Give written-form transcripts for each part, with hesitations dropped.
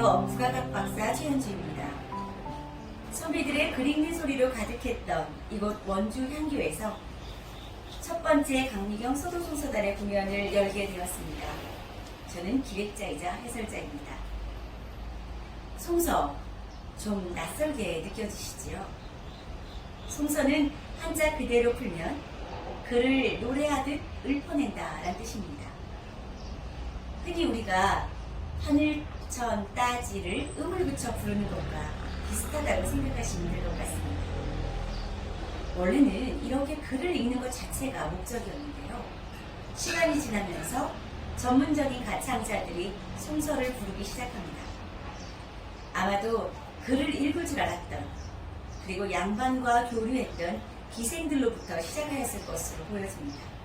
안녕하세요. 국악학 박사 최현주입니다. 선비들의 글 읽는 소리로 가득했던 이곳 원주 향교에서 첫 번째 강미경 소도송서단의 공연을 열게 되었습니다. 저는 기획자이자 해설자입니다. 송서, 좀 낯설게 느껴지시지요? 송서는 한자 그대로 풀면 글을 노래하듯 읊어낸다 라는 뜻입니다. 흔히 우리가 하늘천 따지를 음을 붙여 부르는 것과 비슷하다고 생각하시면 될 것 같습니다. 원래는 이렇게 글을 읽는 것 자체가 목적이었는데요. 시간이 지나면서 전문적인 가창자들이 송서를 부르기 시작합니다. 아마도 글을 읽을 줄 알았던, 그리고 양반과 교류했던 기생들로부터 시작하였을 것으로 보여집니다.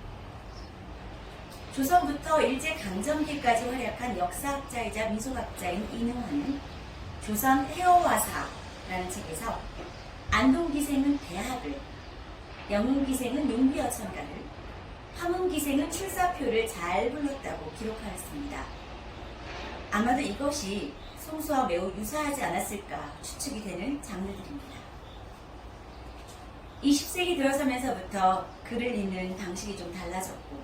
조선부터 일제강점기까지 활약한 역사학자이자 미술학자인 이능화는 조선 해어화사라는 책에서 안동기생은 대학을, 영웅기생은 용비어천가를, 함흥기생은 출사표를 잘 불렀다고 기록하였습니다. 아마도 이것이 송수와 매우 유사하지 않았을까 추측이 되는 장르들입니다. 20세기 들어서면서부터 글을 읽는 방식이 좀 달라졌고,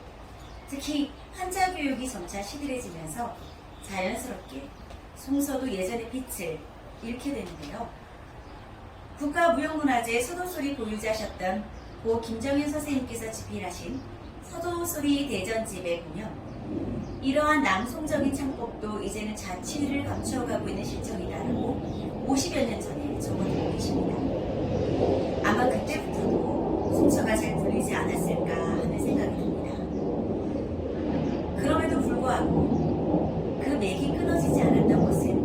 특히 한자 교육이 점차 시들해지면서 자연스럽게 송서도 예전의 빛을 잃게 되는데요. 국가무형문화재 서도소리 보유자셨던 고 김정현 선생님께서 집필하신 서도소리 대전집에 보면 이러한 낭송적인 창법도 이제는 자취를 감추어가고 있는 실정이다라고 50여 년 전에 적어두고 계십니다. 아마 그때부터도 송서가 잘 불리지 않았을까 하는 생각이 듭니다. 그럼에도 불구하고 그 맥이 끊어지지 않았던 것은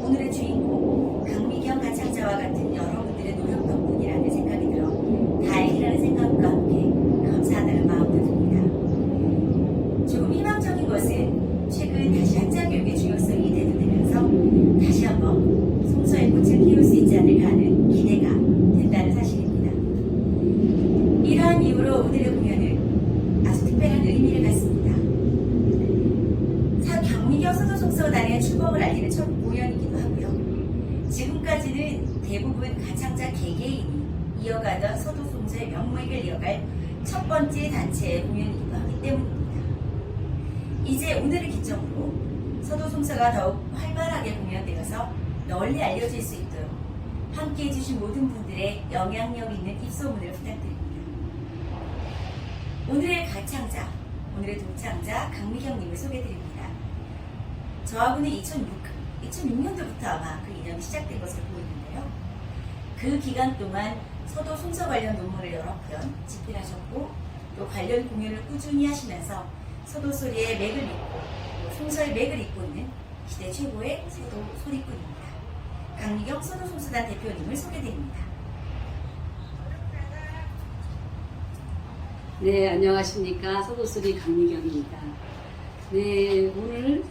오늘의 주인공 강미경 가창자와 같은 여러분들의 노력 덕분이라는 생각이 들어 다행이라는 생각과 함께 감사하다는 마음도 듭니다. 조금 희망적인 것은 최근 다시 한자 교육의 중요성이 대두되면서 다시 한번 송서의 꽃을 피울 수 있지 않을까 하는 기대가 된다는 사실입니다. 이러한 이유로 오늘의 공연은 아주 특별한 의미를 갖습니다. 강미경 서도송서단의 출범을 알리는 첫 공연이기도 하고요. 지금까지는 대부분 가창자 개개인이 이어가던 서도송서의 명맥을 이어갈 첫 번째 단체의 공연이기도 하기 때문입니다. 이제 오늘을 기점으로 서도송서가 더욱 활발하게 공연되어서 널리 알려질 수 있도록 함께해 주신 모든 분들의 영향력 있는 입소문을 부탁드립니다. 오늘의 가창자, 오늘의 독창자 강미경님을 소개해드립니다. 저하고는 2006년도부터 아마 그 인연이 시작된 것으로 보이는데요. 그 기간 동안 서도 송서 관련 논문을 여러 편 집필하셨고, 또 관련 공연을 꾸준히 하시면서 서도 소리의 맥을 잇고, 또 송서의 맥을 잇고 있는 시대 최고의 서도 소리꾼입니다. 강미경 서도송서단 대표님을 소개드립니다. 네, 안녕하십니까. 서도소리 강미경입니다. 네, 오늘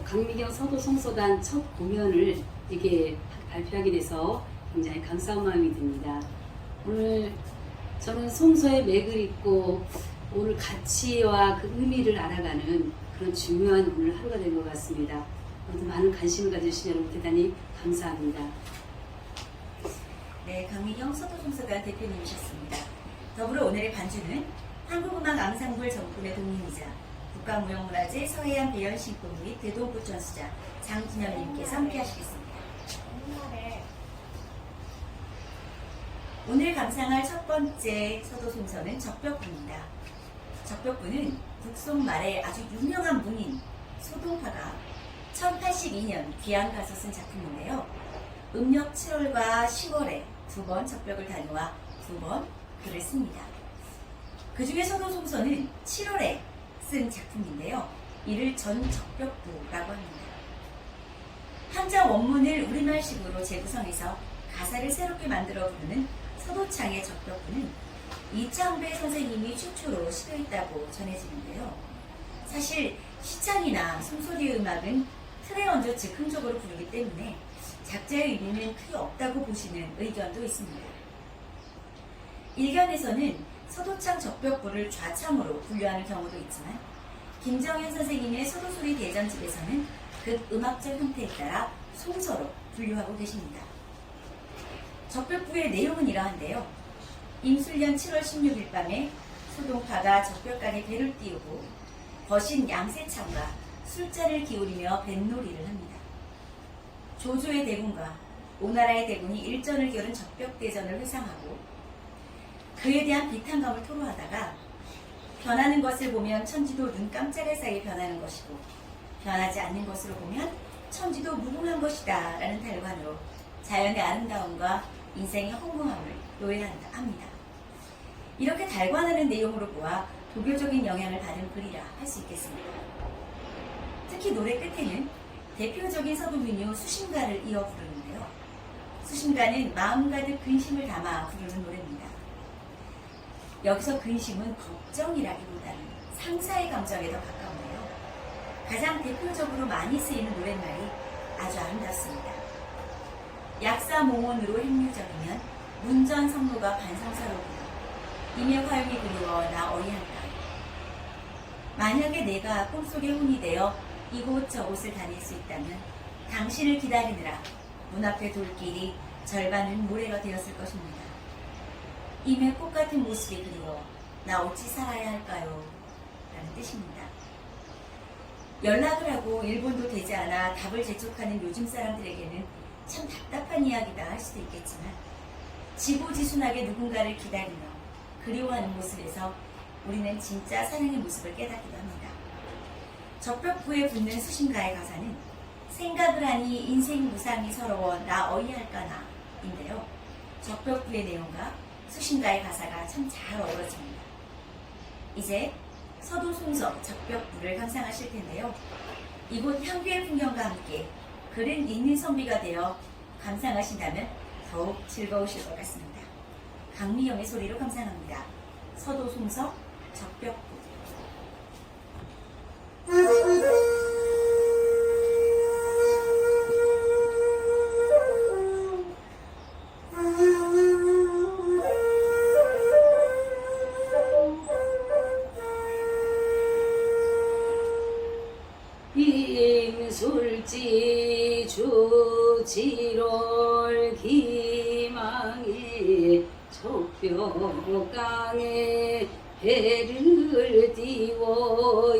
강미경 서도송서단 첫 공연을 이렇게 발표하게 돼서 굉장히 감사한 마음이 듭니다. 오늘 저는 송서의 맥을 잇고 오늘 가치와 그 의미를 알아가는 그런 중요한 오늘 하루가 된 것 같습니다. 모두 많은 관심을 가져주신 여러분 대단히 감사합니다. 네, 강미경 서도송서단 대표님이셨습니다. 더불어 오늘의 반주는 한국음악 앙상블 정품의 동인이자 국가무형문화재 서해안 배연신고 및 대동포 전수자 장진현님께서 함께 하시겠습니다. 오늘 감상할 첫 번째 서도송서는 적벽부입니다. 적벽부는 북송 말에 아주 유명한 문인 소동파가 1082년 귀양가서 쓴 작품인데요. 음력 7월과 10월에 2번 적벽을 다녀와 2번 글을 씁니다. 그 중에 서도송서는 7월에 쓴 작품인데요. 이를 전적벽부라고 합니다. 한자 원문을 우리말식으로 재구성해서 가사를 새롭게 만들어 부르는 서도창의 적벽부는 이창배 선생님이 최초로 시도했다고 전해지는데요. 사실 시창이나 송소리의 음악은 틀에 얹어 즉흥적으로 부르기 때문에 작자의 의미는 크게 없다고 보시는 의견도 있습니다. 일견에서는 서도창 적벽부를 좌창으로 분류하는 경우도 있지만 김정현 선생님의 서도소리 대전집에서는 그 음악적 형태에 따라 송서로 분류하고 계십니다. 적벽부의 내용은 이러한데요. 임술년 7월 16일 밤에 소동파가 적벽간에 배를 띄우고 거신 양세찬과 술자를 기울이며 뱃놀이를 합니다. 조조의 대군과 오나라의 대군이 일전을 겨룬 적벽대전을 회상하고 그에 대한 비탄감을 토로하다가 변하는 것을 보면 천지도 눈 깜짝할 사이에 변하는 것이고 변하지 않는 것으로 보면 천지도 무궁한 것이다 라는 달관으로 자연의 아름다움과 인생의 허무함을 노래한다 합니다. 이렇게 달관하는 내용으로 보아 도교적인 영향을 받은 글이라 할 수 있겠습니다. 특히 노래 끝에는 대표적인 서도민요 수심가를 이어 부르는데요. 수심가는 마음 가득 근심을 담아 부르는 노래입니다. 여기서 근심은 걱정이라기보다는 상사의 감정에 더 가까운데요. 가장 대표적으로 많이 쓰이는 노랫말이 아주 아름답습니다. 약사몽원으로 행류적이면 문전성노가 반성사로구나. 이며 화용이 그리워 나 어이한다. 만약에 내가 꿈속에 혼이 되어 이곳 저곳을 다닐 수 있다면 당신을 기다리느라 문 앞의 돌길이 절반은 모래가 되었을 것입니다. 임의 꽃같은 모습이 그리워 나 어찌 살아야 할까요? 라는 뜻입니다. 연락을 하고 일본도 되지 않아 답을 재촉하는 요즘 사람들에게는 참 답답한 이야기다 할 수도 있겠지만 지고지순하게 누군가를 기다리며 그리워하는 모습에서 우리는 진짜 사랑의 모습을 깨닫기도 합니다. 적벽부에 붙는 수심가의 가사는 생각을 하니 인생 무상이 서러워 나 어이할까나 인데요. 적벽부의 내용과 수심가의 가사가 참 잘 어우러집니다. 이제 서도송서 적벽부를 감상하실 텐데요. 이곳 향교의 풍경과 함께 글은 읽는 선비가 되어 감상하신다면 더욱 즐거우실 것 같습니다. 강미영의 소리로 감상합니다. 서도송서 적벽부. 임술지 주지롤 기망에 적벽강에 배를 띄워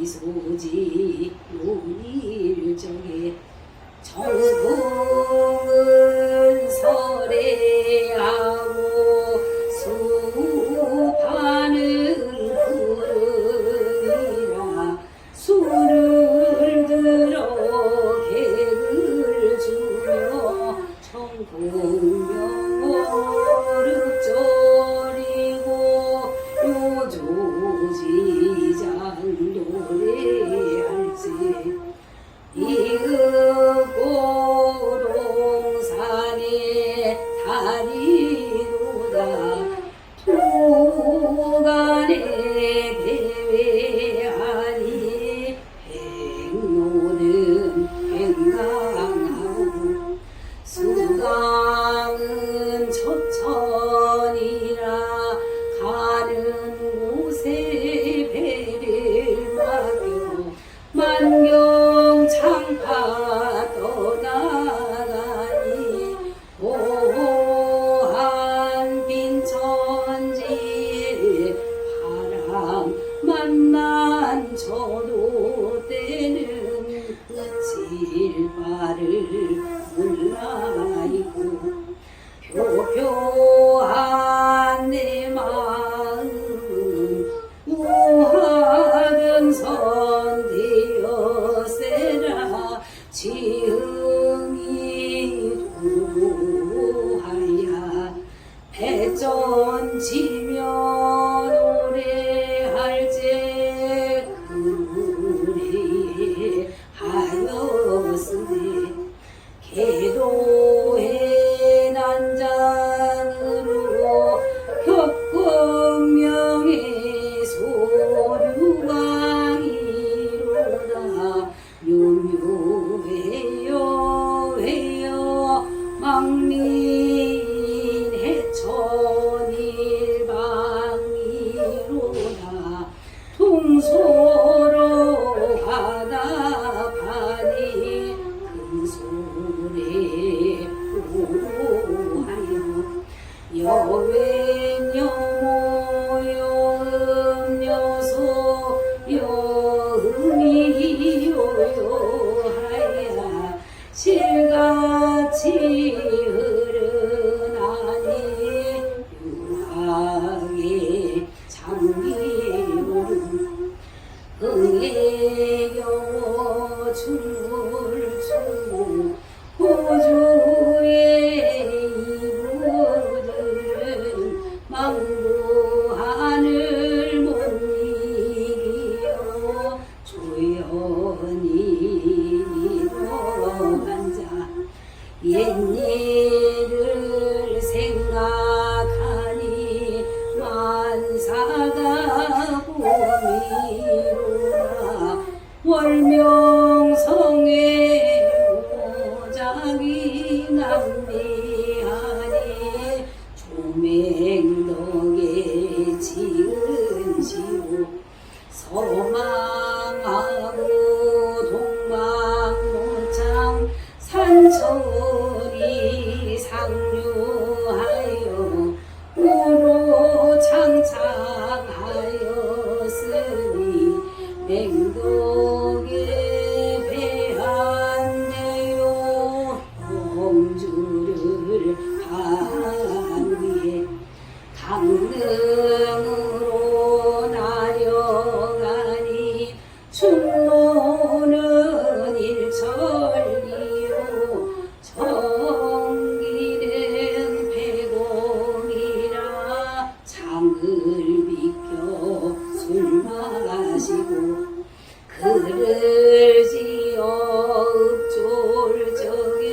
인기소지 논일정에 정궁은 설해하고 수파는 구름이라 술을 들어 객을 주며 청궁명호를 졸이고 요조지장 노래할지 이윽고동산에 다리로다 두간에 대회하니 백로는 백강하고 수강은 초천이라 가는 곳에 배를 맡겨 만경창파 떠나가니 호호한 빈천지에 바람 만난 저도 때는 그칠 바를 몰라이고 표표한 내 마음 우하던 선 되었으나 지흥이 도하야 배전지며 노래할제 그래 하였으니 계도의 난장으로 격공명의 소류강이로다 묘묘해요 해요 망민 해천일방이로다 동서로 가다 가니 같이 흐르나니 유하게 장미로는 응애여 춤을 추고 호주의 이구들은 망부 하늘 못 이기어 조연히 앉아 옛일을 생각하니 만사가 봄이로라 월명성의 오작이 남비하니 조맹덕에 지은 시로 서망하고 동방노창 산천이 상류하여 우로 창창하였으니 맹덕에 배한대요 공주를 하위에 강릉으로 나려가니 춘로는 일천리요 정기는 배공이라 창을 비껴 술 마시고 그를 지어 읍졸적에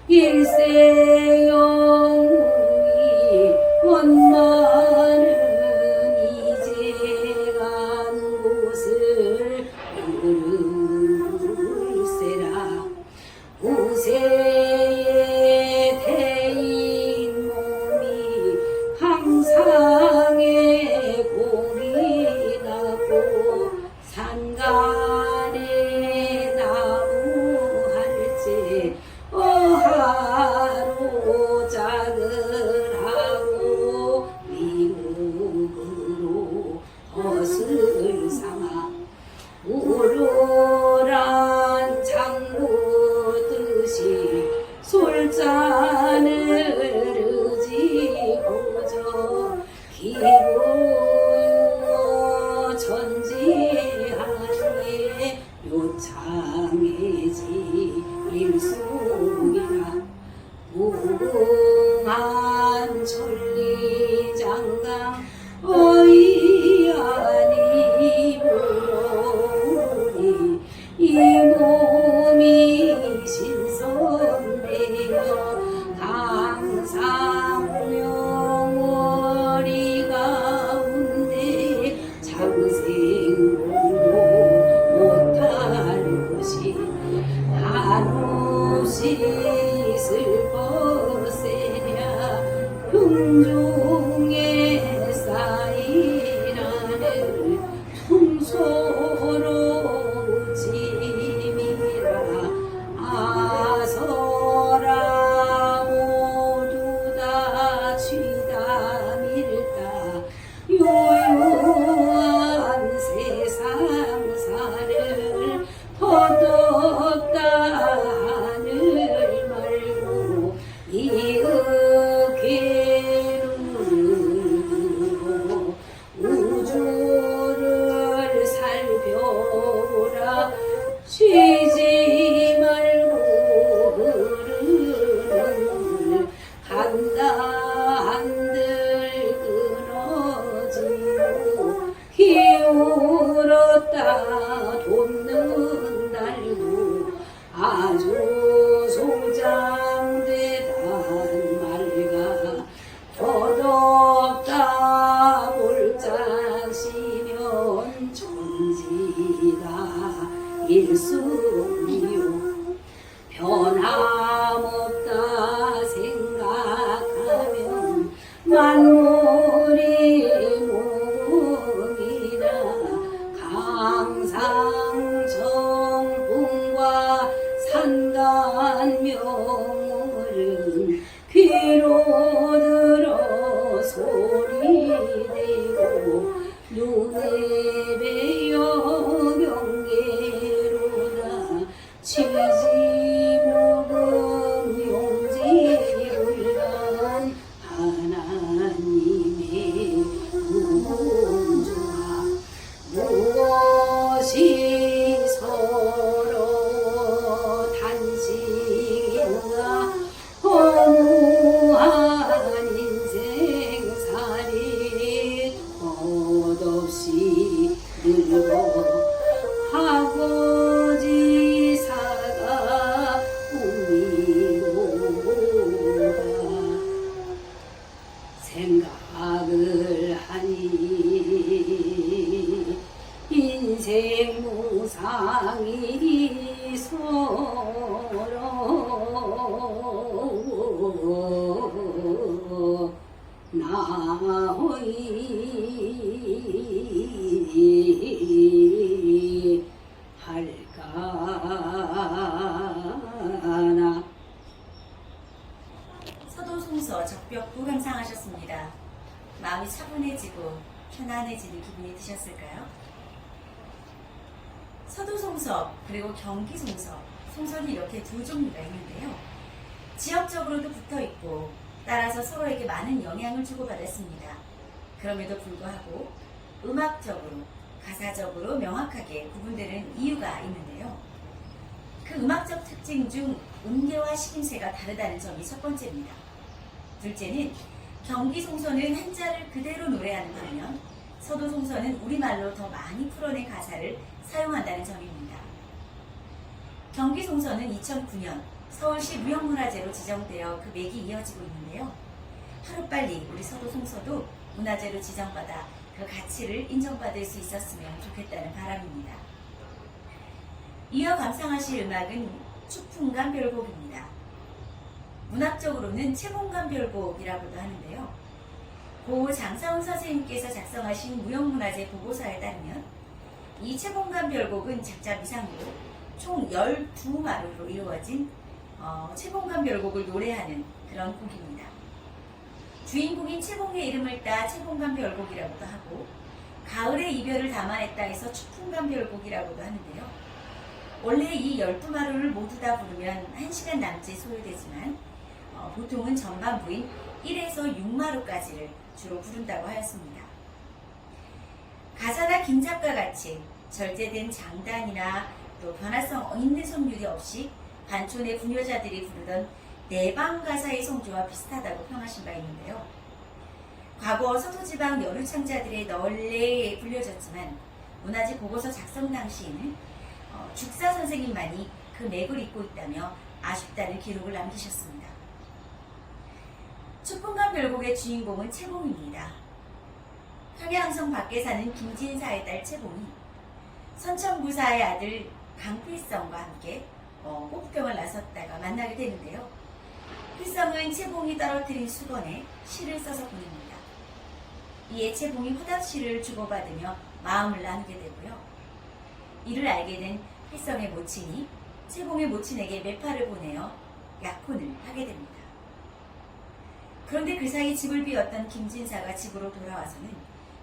일세 영웅이 원만은 이제 간 곳을 모를세라 우세의 태인 몸이 항상에 공이 나고 산간에 나무할지 어하로 짝을 하고 미국으로 헛을 삼아 우르란 장구 뜻이 솔잔을 의지고저 기부요 전지하에 요창해지 일숙이라 무궁한 천리장강 어이하니 부러우니 이 몸이 신선되어 강상명월이 가운데 장생공도 못할 것이 한없이 슬퍼세랴 흉중에 쌓이나는 풍소로 짐이라 아서라 모두 다 취다 밀다 요요한 세상사를 헛없다 하늘 말고 이윽계를 우주를 살펴보라 쉬지 말고 흐르는 간다 한들 끊어지고 기울었다 돋는 날도 아주 소장되단 말가 덧없다 볼짝시면 천지다 일순이요 변함없다 생각하면 만물이 무궁이라 강상정풍과 산간명물은 귀로 들어 소리되고 눈에 배어 경계로다 치지 묵은 용 마호이 할까나. 서도송서 적벽부 감상하셨습니다. 마음이 차분해지고 편안해지는 기분이 드셨을까요? 서도송서 그리고 경기송서, 송선이 이렇게 두 종류가 있는데요. 지역적으로도 붙어있고 따라서 서로에게 많은 영향을 주고받았습니다. 그럼에도 불구하고 음악적으로, 가사적으로 명확하게 구분되는 이유가 있는데요. 그 음악적 특징 중 음계와 식임새가 다르다는 점이 첫 번째입니다. 둘째는 경기송서는 한자를 그대로 노래하는 반면 서도송서는 우리말로 더 많이 풀어낸 가사를 사용한다는 점입니다. 경기송서는 2009년 서울시 무형문화재로 지정되어 그 맥이 이어지고 있는데요. 하루빨리 우리 서도송서도 문화재로 지정받아 그 가치를 인정받을 수 있었으면 좋겠다는 바람입니다. 이어 감상하실 음악은 축풍감 별곡입니다. 문학적으로는 채봉감 별곡이라고도 하는데요. 고 장사훈 선생님께서 작성하신 무형문화재 보고서에 따르면 이 채봉감 별곡은 작자 미상으로 총 12마루로 이루어진 채봉감 별곡을 노래하는 그런 곡입니다. 주인공인 채봉의 이름을 따 채봉감 별곡이라고도 하고 가을의 이별을 담아냈다 해서 축풍감 별곡이라고도 하는데요. 원래 이 12마루를 모두 다 부르면 1시간 남짓 소요되지만 보통은 전반부인 1에서 6마루까지를 주로 부른다고 하였습니다. 가사나 긴작과 같이 절제된 장단이나 또 변화성 있는 성률이 없이 반촌의 부녀자들이 부르던 내방 가사의 성조와 비슷하다고 평하신 바 있는데요. 과거 서도지방 여류창자들의 널레에 불려졌지만 문화재 보고서 작성 당시에는 죽사 선생님만이 그 맥을 잇고 있다며 아쉽다는 기록을 남기셨습니다. 축풍감 별곡의 주인공은 채봉입니다. 평양성 밖에 사는 김진사의 딸 채봉이 선천부사의 아들 강필성과 함께 꽃병을 나섰다가 만나게 되는데요. 필성은 채봉이 떨어뜨린 수건에 시를 써서 보냅니다. 이에 채봉이 화답시를 주고받으며 마음을 나누게 되고요. 이를 알게 된 필성의 모친이 채봉의 모친에게 매파를 보내어 약혼을 하게 됩니다. 그런데 그 사이 집을 비웠던 김진사가 집으로 돌아와서는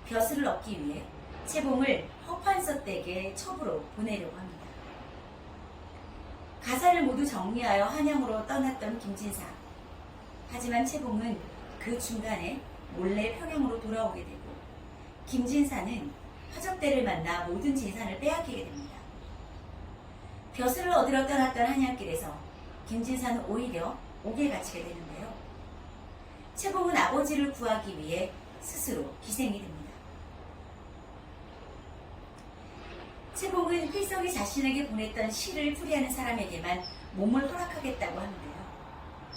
벼슬을 얻기 위해 채봉을 허판서댁의 첩으로 보내려고 합니다. 가사를 모두 정리하여 한양으로 떠났던 김진사. 하지만 채봉은 그 중간에 몰래 평양으로 돌아오게 되고 김진사는 화적대를 만나 모든 재산을 빼앗기게 됩니다. 벼슬을 얻으러 떠났던 한양길에서 김진사는 오히려 옥에 갇히게 되는데요. 채봉은 아버지를 구하기 위해 스스로 희생이 됩니다. 채봉은 필성이 자신에게 보냈던 시를 풀이하는 사람에게만 몸을 허락하겠다고 하는데요.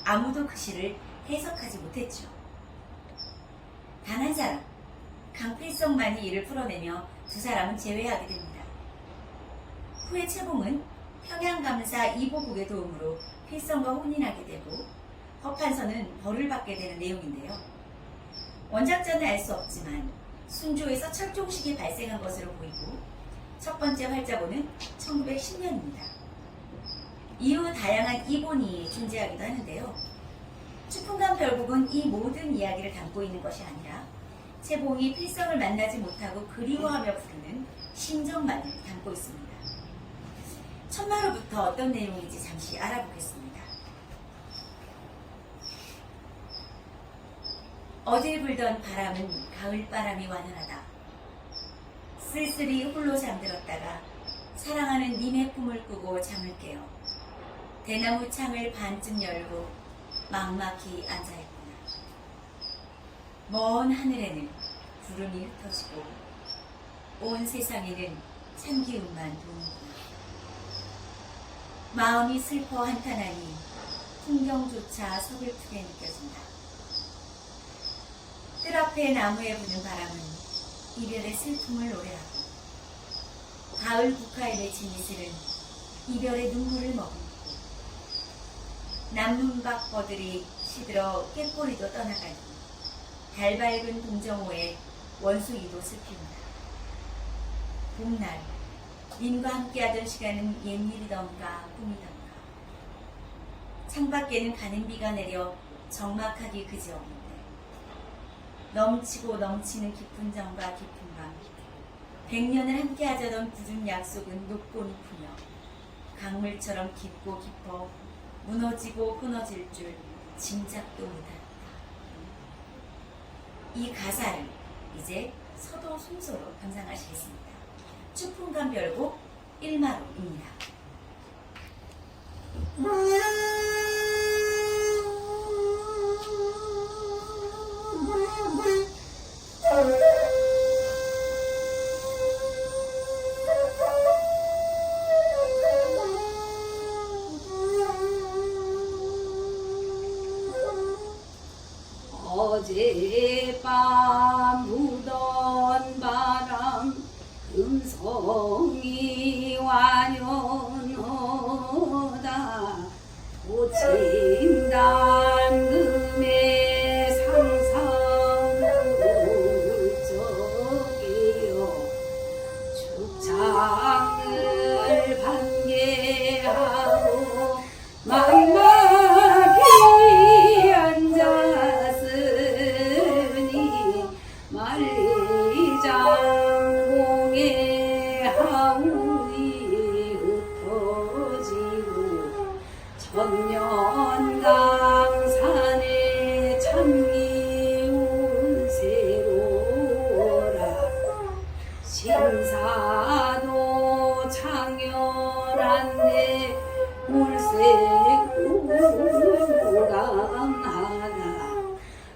아무도 그 시를 해석하지 못했죠. 단 한 사람, 강필성만이 이를 풀어내며 두 사람은 제외하게 됩니다. 후에 채봉은 평양감사 이보국의 도움으로 필성과 혼인하게 되고 허판서는 벌을 받게 되는 내용인데요. 원작자는 알 수 없지만 순조에서 철종식이 발생한 것으로 보이고 첫 번째 활자본은 1910년입니다. 이후 다양한 이본이 존재하기도 하는데요. 축풍감 별곡은 이 모든 이야기를 담고 있는 것이 아니라 채봉이 필성을 만나지 못하고 그리워하며 부르는 심정만을 담고 있습니다. 첫마루부터 어떤 내용인지 잠시 알아보겠습니다. 어딜 불던 바람은 가을바람이 완연하다. 쓸쓸히 홀로 잠들었다가 사랑하는 님의 꿈을 꾸고 잠을 깨어 대나무 창을 반쯤 열고 막막히 앉아있구나. 먼 하늘에는 구름이 흩어지고 온 세상에는 찬기운만 도는구나. 마음이 슬퍼 한탄하니 풍경조차 서글프게 느껴진다. 뜰 앞에 나무에 부는 바람은 이별의 슬픔을 노래하고 가을 국화에 맺힌 이슬은 이별의 눈물을 머금고 남눈 밖 버들이 시들어 깨꼬리도 떠나가니 달 밝은 동정호에 원숭이도 슬피운다. 봄날 님과 함께하던 시간은 옛일이던가 꿈이던가. 창밖에는 가는 비가 내려 적막하기 그지없는데 넘치고 넘치는 깊은 정과 깊은 밤, 100년을 함께하자던 굳은 약속은 높고 높으며 강물처럼 깊고 깊어 무너지고 끊어질 줄 짐작도 못했다. 이 가사를 이제 서도 송소로 감상하시겠습니다. 추풍감 별곡 1마루입니다. 어젯밤 부던 바람 금성이 완연하다. 고침 담금의 상상을 적이요 축창을 반개하고 만막이 앉았으니 만리장공의 하울이 흩어지고 천년강산의 찬미운 새로라. 신사도 창열한데 물색 우강하다.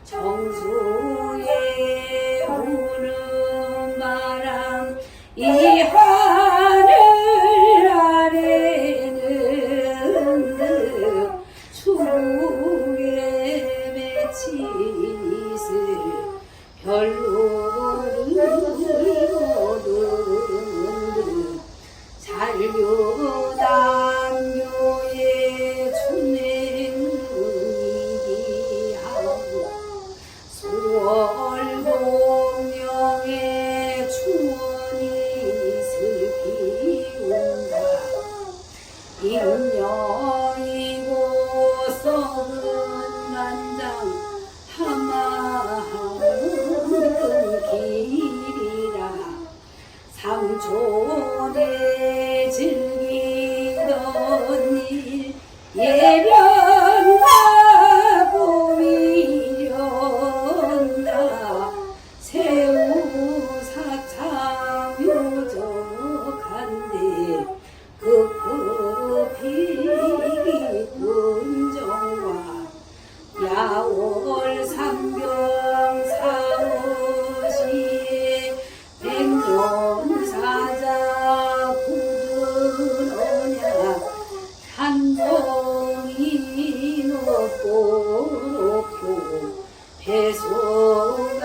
정수에 우는 바람 이 하늘 아래는 추에 맺힌 이슬 별로를 거두는 잔류당교의 춘행이기하고 수월공명의 추원이 슬피운다. 인여이고 썩은 간장 하마하는 길이라. 삼촌의 즐기던 일 예련과 봄이련다. 새우사참 요적한데 급급히 군정과 야월 상경 사무시 백년사자 굳은 언약 한동이 높고 높고 배소가리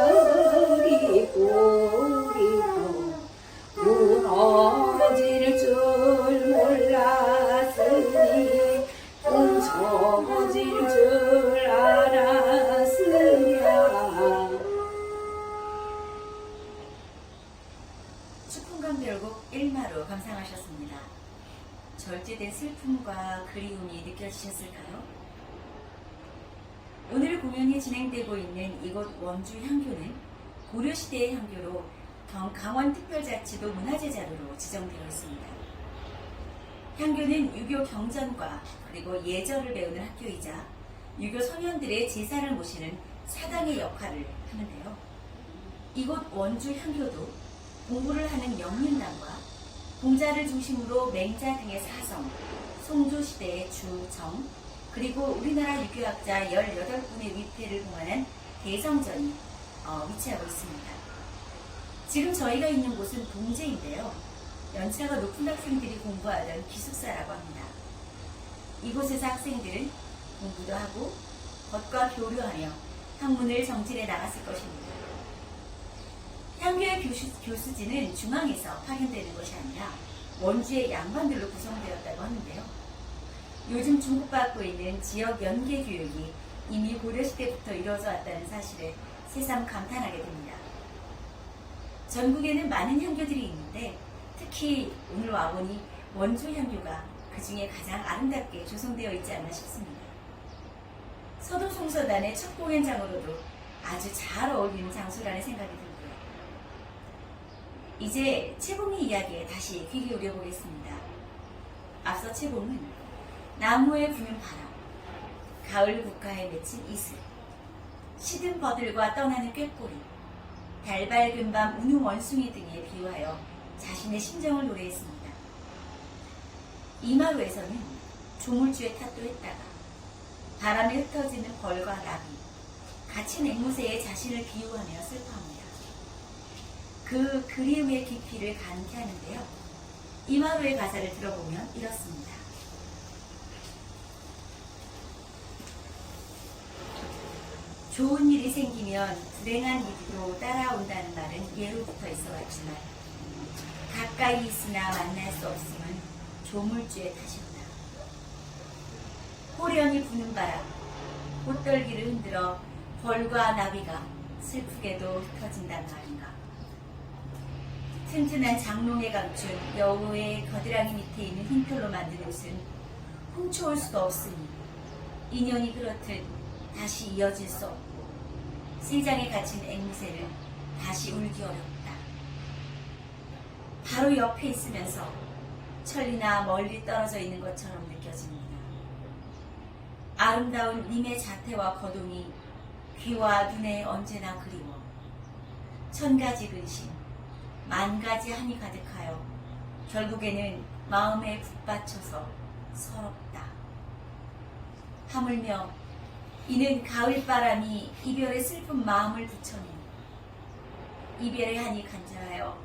꼬리고 무너질 줄 몰랐으니 뭉쳐질 줄 알았으랴. 추풍감 별곡 1마루 감상하셨습니다. 절제된 슬픔과 그리움이 느껴지셨을까요? 오늘 공연이 진행되고 있는 이곳 원주 향교는 고려시대의 향교로 강원특별자치도 문화재자료로 지정되어 있습니다. 향교는 유교 경전과 그리고 예절을 배우는 학교이자 유교 소년들의 제사를 모시는 사당의 역할을 하는데요. 이곳 원주 향교도 공부를 하는 영민당과 공자를 중심으로 맹자 등의 사성, 송조시대의 주정, 그리고 우리나라 유교학자 18분의 위패를 봉헌한 대성전이 위치하고 있습니다. 지금 저희가 있는 곳은 동제인데요. 연차가 높은 학생들이 공부하던 기숙사라고 합니다. 이곳에서 학생들은 공부도 하고 겉과 교류하며 학문을 정진해 나갔을 것입니다. 향교의 교수진은 중앙에서 파견되는 것이 아니라 원주의 양반들로 구성되었다고 하는데요. 요즘 주목받고 있는 지역 연계 교육이 이미 고려시대부터 이루어져 왔다는 사실을 새삼 감탄하게 됩니다. 전국에는 많은 향교들이 있는데 특히 오늘 와보니 원주 향교가 그 중에 가장 아름답게 조성되어 있지 않나 싶습니다. 서도송서단의 첫 공연장으로도 아주 잘 어울리는 장소라는 생각이 들고요. 이제 채봉의 이야기에 다시 귀 기울여 보겠습니다. 앞서 채봉은 나무에 부는 바람, 가을 국가에 맺힌 이슬, 시든 버들과 떠나는 꾀꼬리, 달 밝은 밤 우는 원숭이 등에 비유하여 자신의 심정을 노래했습니다. 이마루에서는 조물주에 탓도했다가 바람에 흩어지는 벌과 나비, 갇힌 앵무새의 자신을 비유하며 슬퍼합니다. 그 그리움의 깊이를 간케하는데요. 이마루의 가사를 들어보면 이렇습니다. 좋은 일이 생기면 불행한 일도 따라온다는 말은 예로부터 있어 왔지만 가까이 있으나 만날 수 없음은 조물주의 탓이구나. 호련히 부는 바람, 꽃떨기를 흔들어 벌과 나비가 슬프게도 흩어진단 말인가. 튼튼한 장롱에 감춘 여우의 겨드랑이 밑에 있는 흰털로 만든 옷은 훔쳐올 수도 없으니 인연이 그렇듯 다시 이어질 수 없고 세장에 갇힌 앵무새는 다시 울기 어렵다. 바로 옆에 있으면서 천리나 멀리 떨어져 있는 것처럼 느껴집니다. 아름다운 님의 자태와 거동이 귀와 눈에 언제나 그리워. 천가지 근심, 만가지 한이 가득하여 결국에는 마음에 북받쳐서 서럽다. 하물며 이는 가을바람이 이별의 슬픈 마음을 붙여내니 이별의 한이 간절하여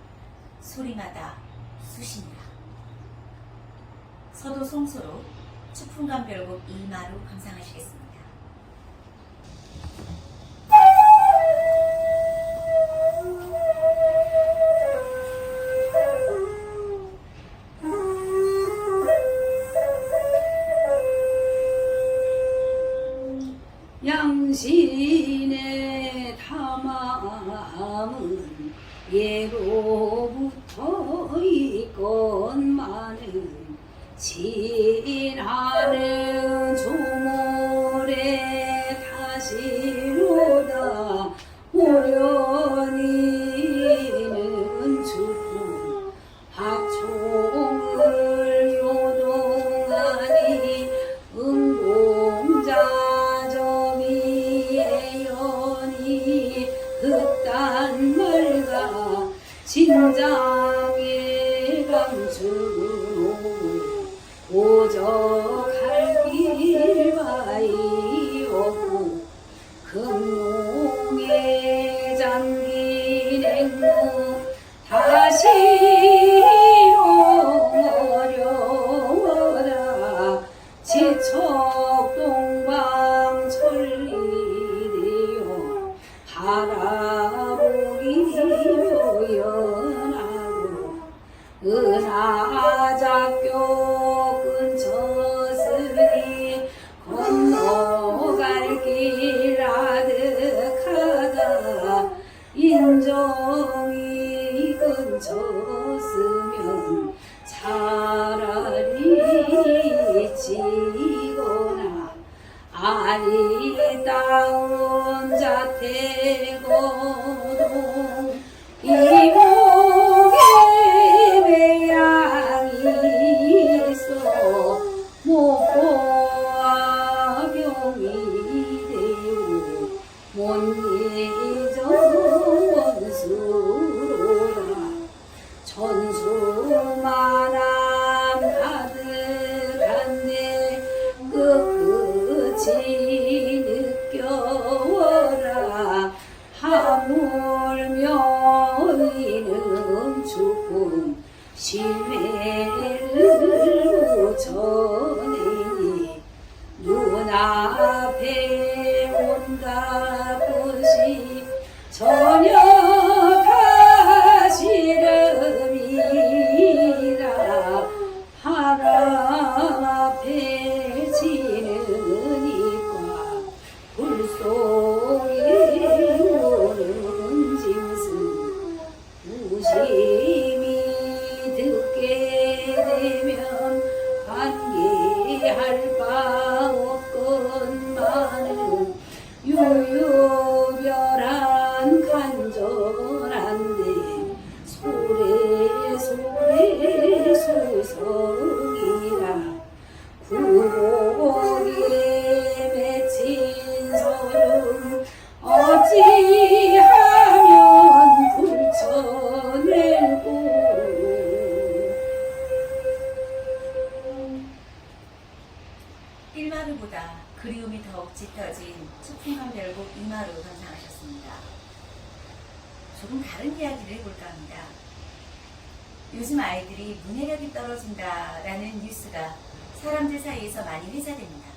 소리마다 수시니라. 서도 송소로 추풍감별곡 이마루 감상하시겠습니다. 양신의 탐함은 예로부터 있건만은 진하는 조물에 다시로다 오려니는 주품 학총을 요동하니 응공자점이의 연이 그딴 말과 진장의 감추고 오적할 길바이 없고 금농에 잠긴 앵무 다시 어려워라 지척동방 천리되어 바라보기며 연하고 은하작교 근처으니 건너갈 길 아득하다 인정이 근처으면 차라리 지거나 아리따운 자태거동 이목에 매양이 있어 목보와 병이 되고 못 잊어 원수로라 천수만함 가득한데 끝끝이 느껴라 하물며 이는 죽음 실매를 붙여내니 눈앞에 온갖 것이 전혀 가시름이라 바람 앞에 지는 이과 불 속에 1마루보다 그리움이 더욱 짙어진 추풍한 별곡 2마루 감상하셨습니다. 조금 다른 이야기를 해볼까 합니다. 요즘 아이들이 문해력이 떨어진다라는 뉴스가 사람들 사이에서 많이 회자됩니다.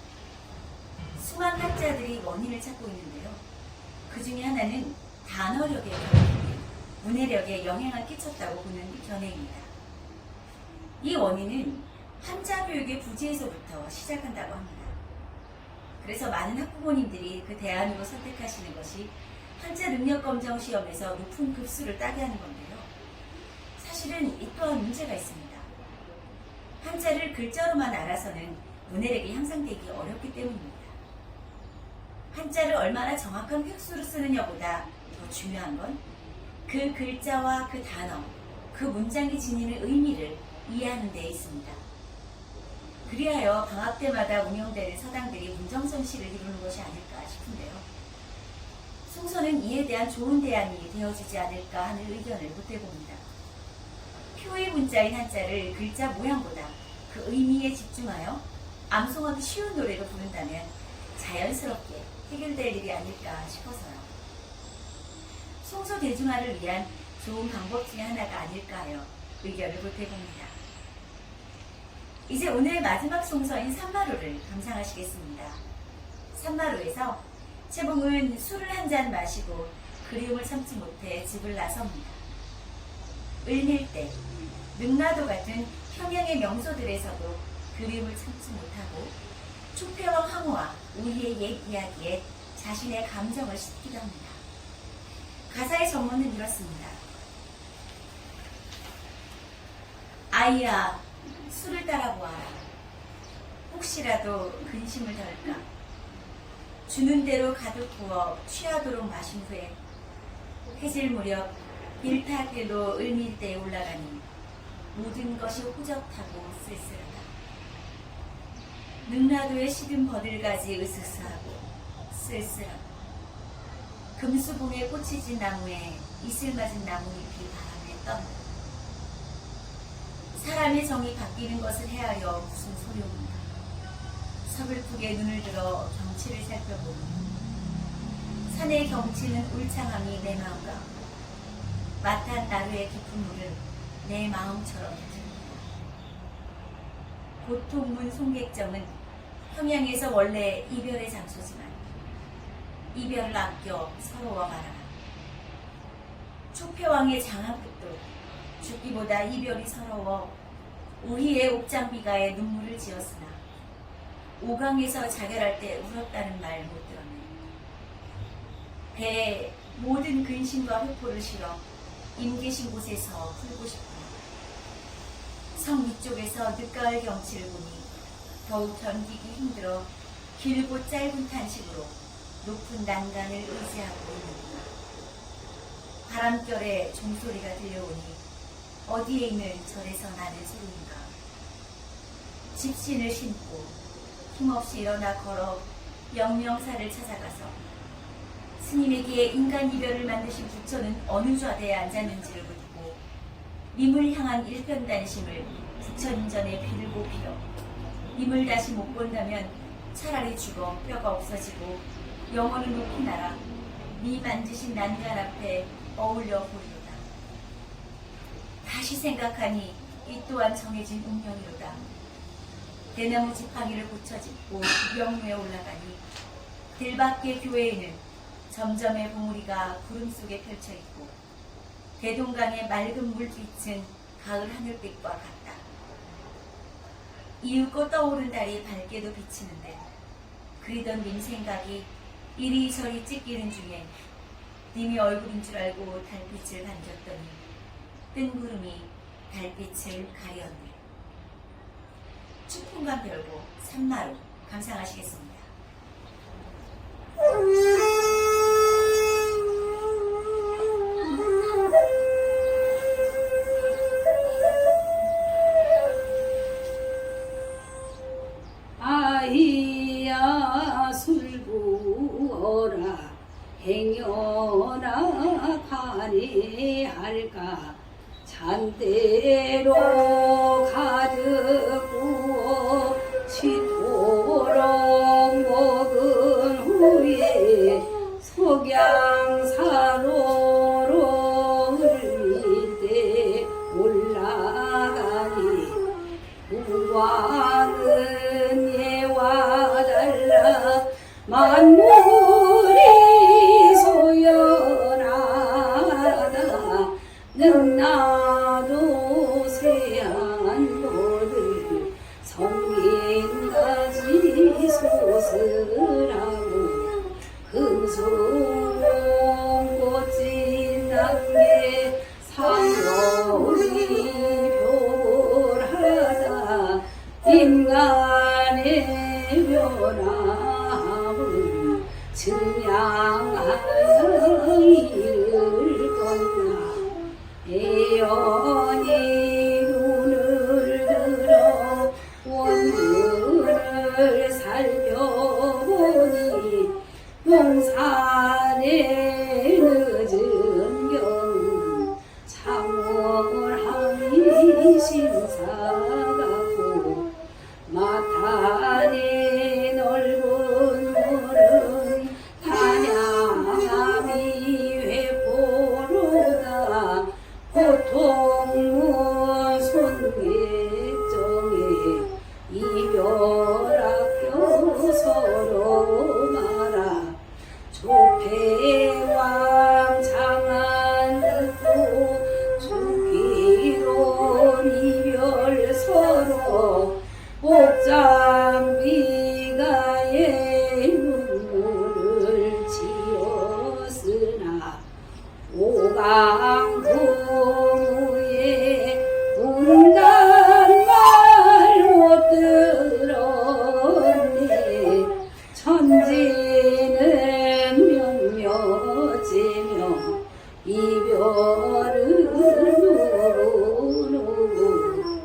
수많은 학자들이 원인을 찾고 있는데요. 그 중에 하나는 단어력의 결핍이 문해력에 영향을 끼쳤다고 보는 견해입니다. 이 원인은 한자 교육의 부재에서부터 시작한다고 합니다. 그래서 많은 학부모님들이 그 대안으로 선택하시는 것이 한자 능력 검정 시험에서 높은 급수를 따게 하는 건데요. 사실은 이 또한 문제가 있습니다. 한자를 글자로만 알아서는 문해력이 향상되기 어렵기 때문입니다. 한자를 얼마나 정확한 획수로 쓰느냐보다 더 중요한 건 그 글자와 그 단어, 그 문장이 지니는 의미를 이해하는 데 있습니다. 그리하여 방학 때마다 운영되는 서당들이 문정선시를 이루는 것이 아닐까 싶은데요. 송서는 이에 대한 좋은 대안이 되어주지 않을까 하는 의견을 보태봅니다. 표의 문자인 한자를 글자 모양보다 그 의미에 집중하여 암송하기 쉬운 노래로 부른다면 자연스럽게 해결될 일이 아닐까 싶어서요. 송서 대중화를 위한 좋은 방법 중에 하나가 아닐까 하여 의견을 보태봅니다. 이제 오늘 마지막 송서인 산마루를 감상하시겠습니다. 산마루에서 채봉은 술을 한 잔 마시고 그리움을 참지 못해 집을 나섭니다. 을밀대, 능라도 같은 평양의 명소들에서도 그리움을 참지 못하고 초패와 황후와 우리의 옛 이야기에 자신의 감정을 싣기도 합니다. 가사의 전문은 이렇습니다. 아이야, 술을 따라 보아라. 혹시라도 근심을 덜까. 주는 대로 가득 부어 취하도록 마신 후에 해질 무렵 일타길로 을밀대에 올라가니 모든 것이 호젓하고 쓸쓸하다. 능라도의 시든 버들가지 으스스하고 쓸쓸하고 금수봉에 꽃이 진 나무에 이슬 맞은 나뭇잎이 바람에 떤다. 사람의 정이 바뀌는 것을 헤아려 무슨 소용인가. 서글프게 눈을 들어 경치를 살펴보니 산의 경치는 울창함이 내 마음과 마탄 나루의 깊은 물은 내 마음처럼 듭니다. 고통문 송객정은 평양에서 원래 이별의 장소지만 이별을 아껴 서러워 말아라. 초패왕의 장한끝도 죽기보다 이별이 서러워 우희의 옥장비가에 눈물을 지었으나 오강에서 자결할 때 울었다는 말 못 들었네. 배에 모든 근심과 회포를 실어 임 계신 곳에서 풀고 싶구나. 성 위쪽에서 늦가을 경치를 보니 더욱 견디기 힘들어 길고 짧은 탄식으로 높은 난간을 의지하고 있는구나. 바람결에 종소리가 들려오니 어디에 있는 절에서 나는 소리인가. 집신을 신고 힘없이 일어나 걸어 영명사를 찾아가서 스님에게 인간 이별을 만드신 부처는 어느 좌대에 앉았는지를 묻고 님을 향한 일편단심을 부처님 전에 빌고 빌어 님을 다시 못 본다면 차라리 죽어 뼈가 없어지고 영혼은 높이 날아 네 만드신 난간 앞에 어울려 보리로다. 다시 생각하니 이 또한 정해진 운명이로다. 대나무 지팡이를 고쳐짓고 명루에 올라가니 들밖의 교회에는 점점의 봉우리가 구름 속에 펼쳐있고 대동강의 맑은 물빛은 가을 하늘빛과 같다. 이윽고 떠오른 달이 밝게도 비치는데 그리던 님 생각이 이리저리 찢기는 중에 님이 얼굴인 줄 알고 달빛을 반겼더니 뜬 구름이 달빛을 가렸네. 추풍과 별곡 산마루 감상하시겠습니다. 아이야 술 부어라 행여나 가내할까 잔대로 가득 부어 치도록 만물이 소연하다 능나도 세안보를 성인가지 소설하고 금수롱 꽃이 남게 상월이 표하다 인간의 변함을 증량하여 이를 건나 애연히 눈을 들어 원문을 살펴보니 용산의 늦은 경은 창월하니 신사같고 마탄의 넓은 물은 단양함이 회포로다 고통문 손객정에 이별학교 서로 말아 조폐왕 장안 듣고 죽기론 이별 서로 옥장비가의 눈물을 지었으나 오강부에 운단 말 못 들었네 천지는 몇몇이며 이별은 누구누구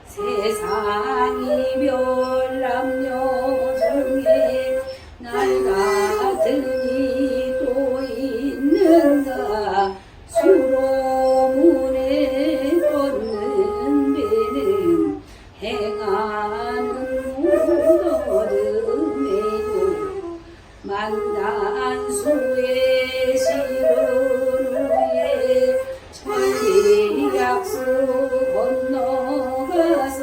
세상 이별 남녀 중에 날 같은 이도 있는가 수로문에 걷는 배는 행하는 무더듬에도 만단수의 시른 후에 천리약수 건너가서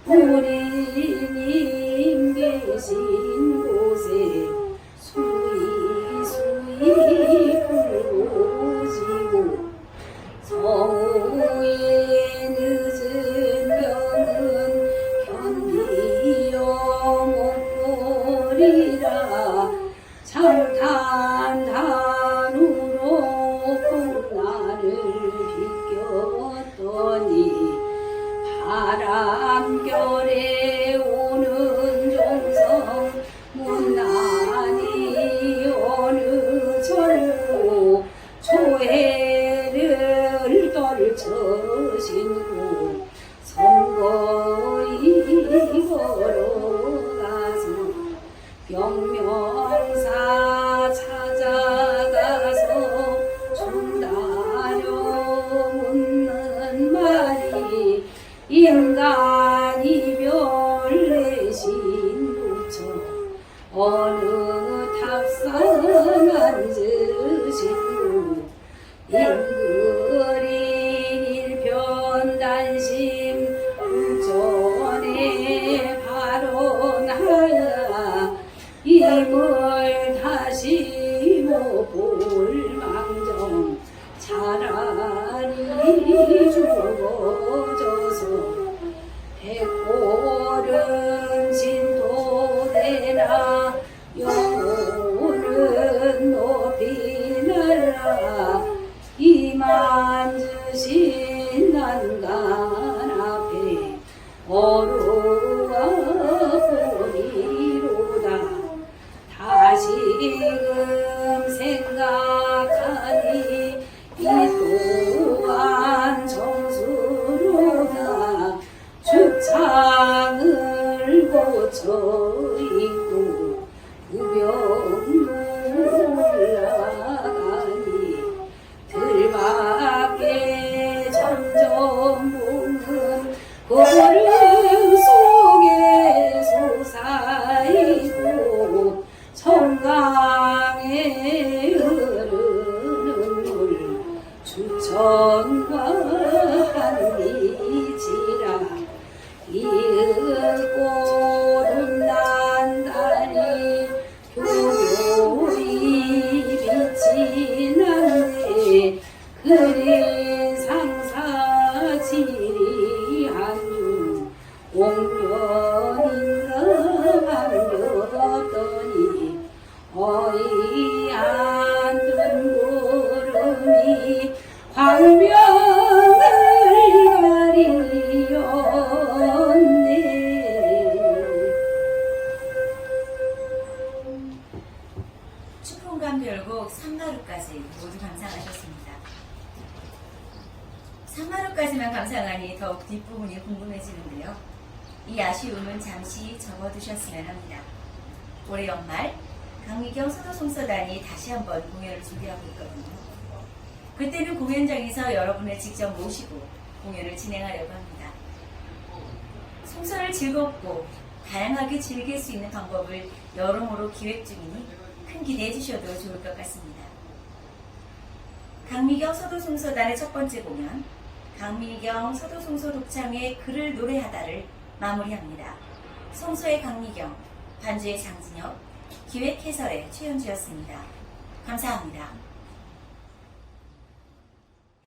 부리님 계신 곳에 수이 풀고 지고 성우의 늦은 병은 견디어 못 보리라 장탄단으로 풍란을 비꼈더니 바람결에 오는 종성 문난이 어느 절로 조회를 떨쳐 신고 선거이 걸어가서 영명사 찾아가서 준다려 묻는 말이 인간 이별 내신 부처 어느 탑상 앉으시고 임그린 일편단심 부전에 발언하여 임을 다시 못 볼 망정 차라리 죽어져서 백골은 진도되나 영혼은 높이 날아 이만주신 난간 앞에 어루가 보리로다 다시금 생각하니 이 또한 정수로다 주창을 고쳐 입고 우병 올라가니 들밖에 점점 묵은 고름 속에 솟아있고 청강에 흐르는 물 주천과 한리지라 이윽고 눈난다 별곡 3마루까지 모두 감상하셨습니다. 3마루까지만 감상하니 더욱 뒷부분이 궁금해지는데요. 이 아쉬움은 잠시 접어두셨으면 합니다. 올해 연말 강미경 서도송서단이 다시 한번 공연을 준비하고 있거든요. 그때는 공연장에서 여러분을 직접 모시고 공연을 진행하려고 합니다. 송서를 즐겁고 다양하게 즐길 수 있는 방법을 여러모로 기획 중이니 큰 기대해 주셔도 좋을 것 같습니다. 강미경 서도송서단의 첫 번째 공연, 강미경 서도송서 독창의 글을 노래하다를 마무리합니다. 송서의 강미경, 반주의 장진혁, 기획 해설의 최현주였습니다. 감사합니다.